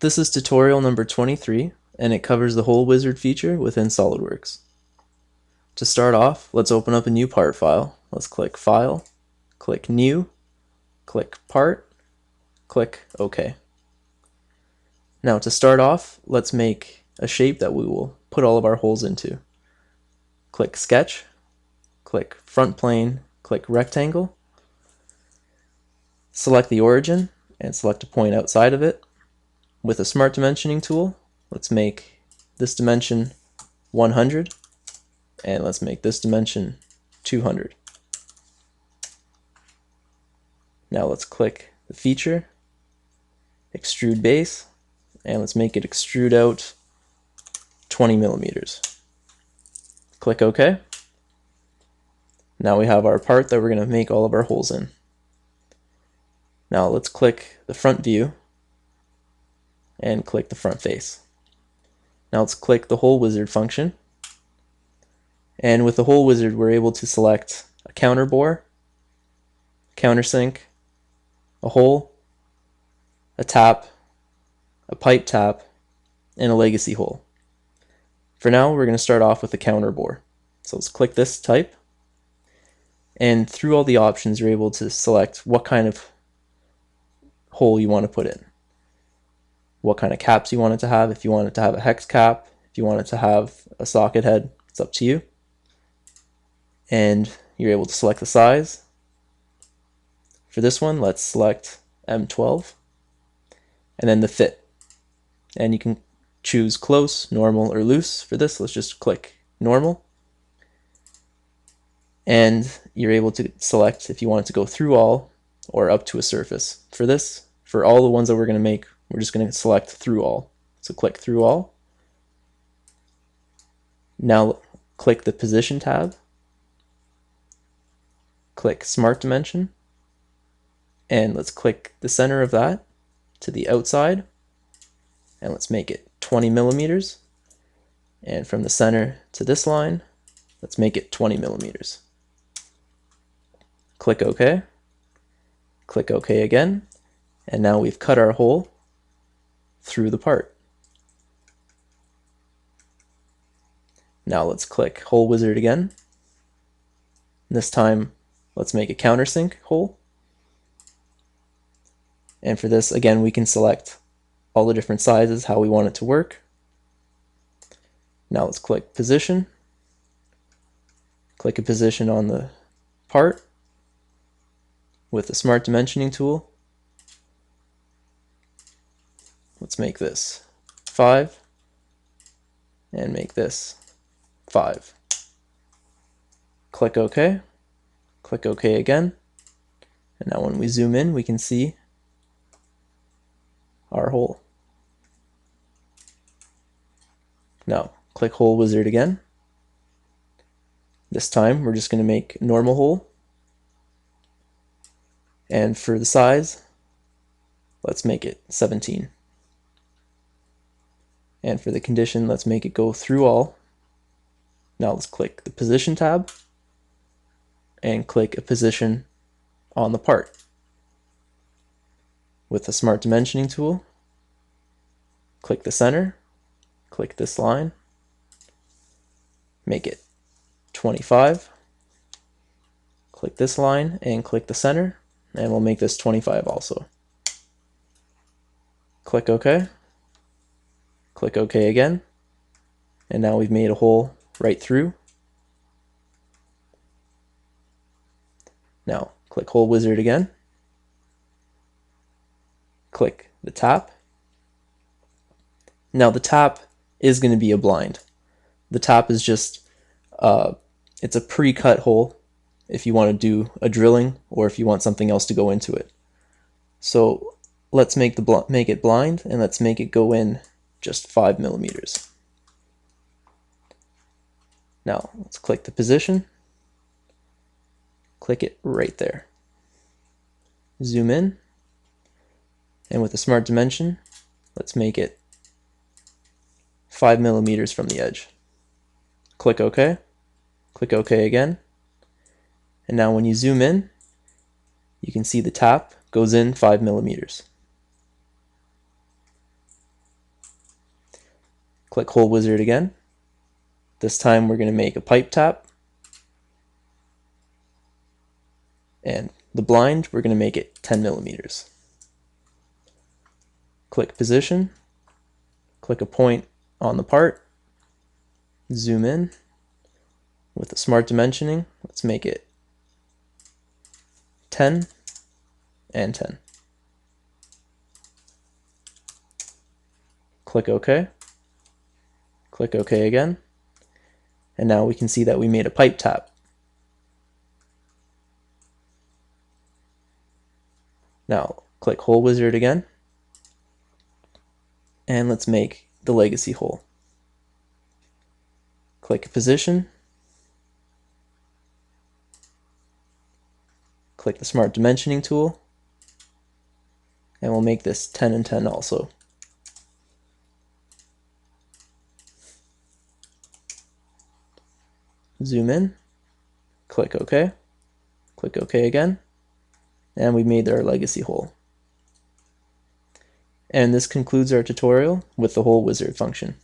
This is tutorial number 23, and it covers the whole wizard feature within SOLIDWORKS. To start off, let's open up a new part file. Let's click File, click New, click Part, click OK. Now to start off, let's make a shape that we will put all of our holes into. Click Sketch, click Front Plane, click Rectangle, select the origin, and select a point outside of it. With a smart dimensioning tool, let's make this dimension 100, and let's make this dimension 200. Now let's click the feature, extrude base, and let's make it extrude out 20 millimeters. Click OK. Now we have our part that we're going to make all of our holes in. Now let's click the front view and click the front face. Now let's click the hole wizard function, and with the hole wizard we're able to select a counter bore, countersink, a hole, a tap, a pipe tap, and a legacy hole. For now we're going to start off with the counter bore. So let's click this type, and through all the options you're able to select what kind of hole you want to put in, what kind of caps you want it to have. If you want it to have a hex cap, if you want it to have a socket head, it's up to you. And you're able to select the size. For this one, let's select M12, and then the fit. And you can choose close, normal, or loose. For this, let's just click normal. And you're able to select if you want it to go through all or up to a surface. For this, for all the ones that we're going to make, we're just going to select through all. So click through all. Now click the position tab. Click smart dimension. And let's click the center of that to the outside. And let's make it 20 millimeters. And from the center to this line, let's make it 20 millimeters. Click OK. Click OK again. And now we've cut our hole through the part. Now let's click hole wizard again. This time let's make a countersink hole. And for this, again, we can select all the different sizes, how we want it to work. Now let's click position. Click a position on the part with the smart dimensioning tool. Let's make this 5 and make this 5. Click OK. Click OK again. And now when we zoom in, we can see our hole. Now click hole wizard again. This time we're just going to make a normal hole. And for the size, let's make it 17. And for the condition, let's make it go through all. Now let's click the position tab and click a position on the part. With the smart dimensioning tool, click the center, click this line, make it 25, click this line and click the center, and we'll make this 25 also. Click OK. Click OK again, and now we've made a hole right through. Now click hole wizard again, click the tap. Now the tap is going to be a blind. The tap is just it's a pre-cut hole if you want to do a drilling or if you want something else to go into it. So let's make it blind, and let's make it go in just 5 millimeters. Now let's click the position, click it right there. Zoom in, and with the smart dimension, let's make it 5 millimeters from the edge. Click OK, click OK again, and now when you zoom in, you can see the tap goes in 5 millimeters. Click Hole Wizard again. This time we're going to make a pipe tap. And the blind, we're going to make it 10 millimeters. Click Position. Click a point on the part. Zoom in. With the Smart Dimensioning, let's make it 10 and 10. Click OK. Click OK again. And now we can see that we made a pipe tap. Now click Hole Wizard again. And let's make the legacy hole. Click Position. Click the Smart Dimensioning tool. And we'll make this 10 and 10 also. Zoom in, click OK, click OK again, and we made our legacy hole. And this concludes our tutorial with the Hole Wizard function.